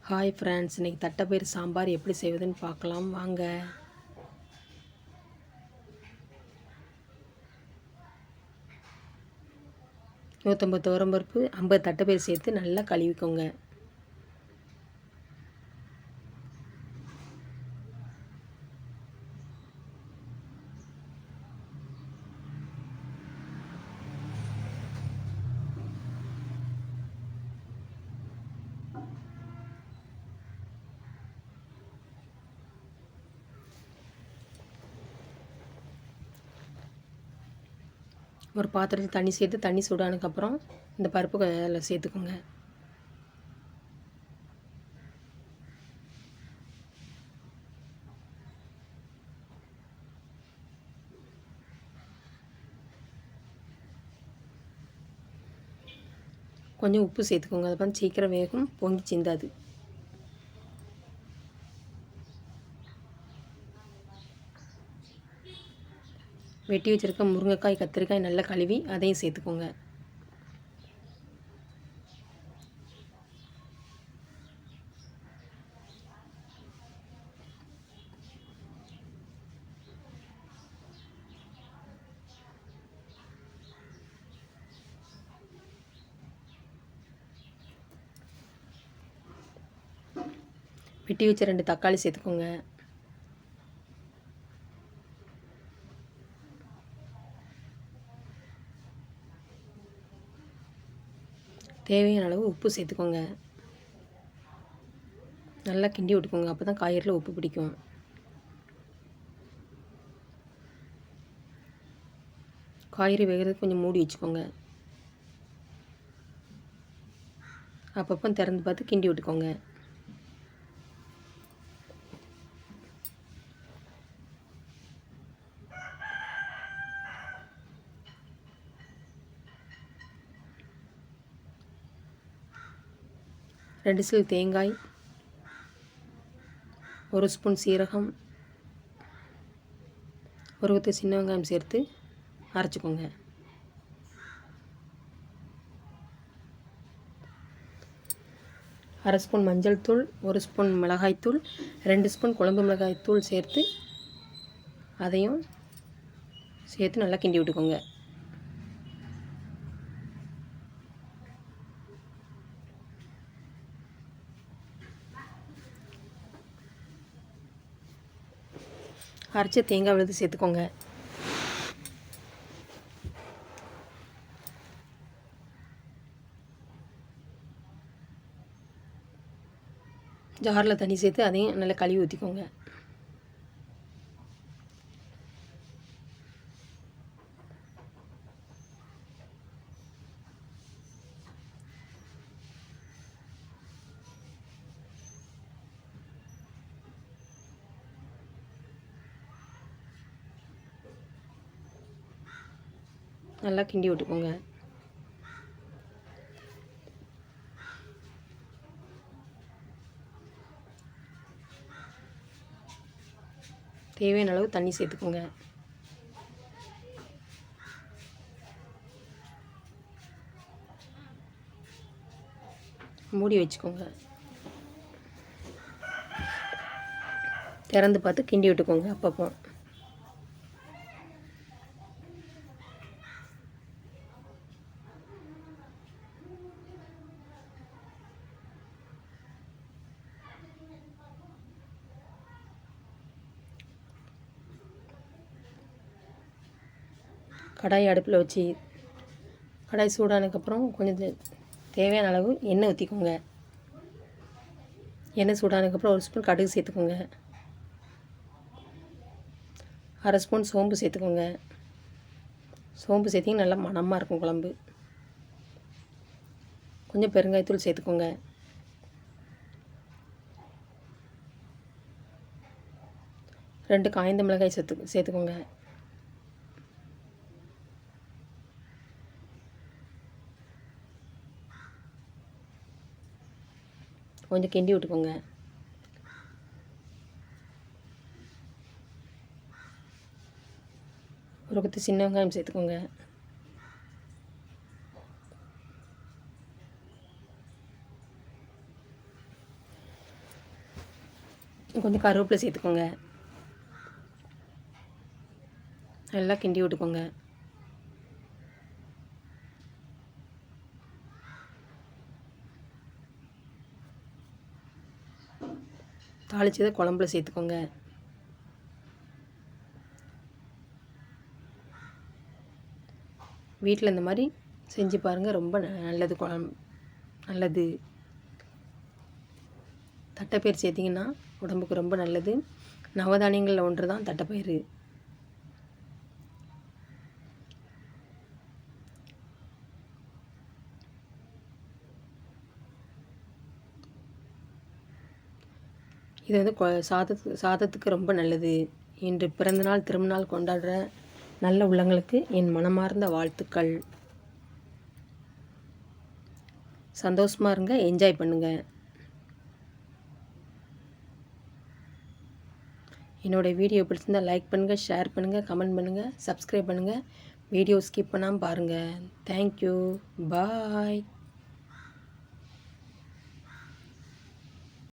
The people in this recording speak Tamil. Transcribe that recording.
ஹாய் ஃப்ரெண்ட்ஸ், இன்றைக்கி தட்டைப்பயிறு சாம்பார் எப்படி செய்வதுன்னு பார்க்கலாம் வாங்க. 150 துவரம்பருப்பு, 50 தட்டைப்பயிறு சேர்த்து நல்லா கழுவிக்கோங்க. ஒரு பாத்திரத்தில் தண்ணி சேர்த்து தண்ணி சூடானதுக்கப்புறம் இந்த பருப்பு அதில் சேர்த்துக்கோங்க. கொஞ்சம் உப்பு சேர்த்துக்கோங்க. அது வந்து சீக்கிரம் வேகும், பொங்கி சிந்தாது. வெட்டி வச்சுருக்க முருங்கைக்காய், கத்திரிக்காய் நல்லா கழுவி அதையும் சேர்த்துக்கோங்க. வெட்டி வச்ச 2 தக்காளி சேர்த்துக்கோங்க. தேவையான அளவு உப்பு சேர்த்துக்கோங்க. நல்லா கிண்டி விட்டுக்கோங்க. அப்போ தான் காய்கறியில் உப்பு பிடிக்கும். காய்கறி வேகிறதுக்கு கொஞ்சம் மூடி வச்சுக்கோங்க. அப்பப்போ திறந்து பார்த்து கிண்டி விட்டுக்கோங்க. ரெண்டு சில் தேங்காய், 1 ஸ்பூன் சீரகம், 1 கொத்து சின்ன வெங்காயம் சேர்த்து அரைச்சிக்கோங்க. அரை ஸ்பூன் மஞ்சள் தூள், 1 ஸ்பூன் மிளகாய்த்தூள், 2 ஸ்பூன் குழம்பு மிளகாய் தூள் சேர்த்து அதையும் சேர்த்து நல்லா கிண்டி விட்டுக்கோங்க. அரைச்ச தேங்காய் விழுது சேர்த்துக்கோங்க. ஜாரில் தண்ணி சேர்த்து அதையும் நல்லா கழுவி ஊற்றிக்கோங்க. நல்லா கிண்டி விட்டுக்கோங்க. தேவையான அளவு தண்ணி சேர்த்துக்கோங்க. மூடி வச்சுக்கோங்க. திறந்து பார்த்து கிண்டி விட்டுக்கோங்க அப்பப்போ. கடாய் அடுப்பில் வச்சு கடாய் சூடானதுக்கப்புறம் கொஞ்சம் தேவையான அளவு எண்ணெய் ஊற்றிக்கோங்க. எண்ணெய் சூடானதுக்கப்புறம் 1 ஸ்பூன் கடுகு சேர்த்துக்கோங்க. அரை ஸ்பூன் சோம்பு சேர்த்துக்கோங்க. சோம்பு சேர்த்திங்க நல்லா மணமாக இருக்கும் குழம்பு. கொஞ்சம் பெருங்காயத்தூள் சேர்த்துக்கோங்க. ரெண்டு காய்ந்த மிளகாய் சேர்த்துக்கோங்க. கொஞ்சம் கிண்டி விட்டுக்கோங்க. ஒரு கொத்து சின்ன வெங்காயம் சேர்த்துக்கோங்க. கொஞ்சம் கருவேப்பிலை சேர்த்துக்கோங்க. நல்லா கிண்டி விட்டுக்கோங்க. தாளிச்சதை குழம்புல சேர்த்துக்கோங்க. வீட்டில் இந்த மாதிரி செஞ்சு பாருங்கள். ரொம்ப நல்லது. நல்லது. தட்டைப்பயிறு சேர்த்திங்கன்னா உடம்புக்கு ரொம்ப நல்லது. நவதானியங்களில் ஒன்று தான் தட்டைப்பயிறு. இது வந்து சாதத்துக்கு ரொம்ப நல்லது. இன்று பிறந்தநாள் திருமணநாள் கொண்டாடுற நல்ல உள்ளங்களுக்கு என் மனமார்ந்த வாழ்த்துக்கள். சந்தோஷமாக இருங்க, என்ஜாய் பண்ணுங்கள். என்னோடய வீடியோ பிடிச்சிருந்தால் லைக் பண்ணுங்கள், ஷேர் பண்ணுங்கள், கமெண்ட் பண்ணுங்கள், சப்ஸ்கிரைப் பண்ணுங்கள். வீடியோ ஸ்கிப் பண்ணாமல் பாருங்கள். தேங்க்யூ. பாய்.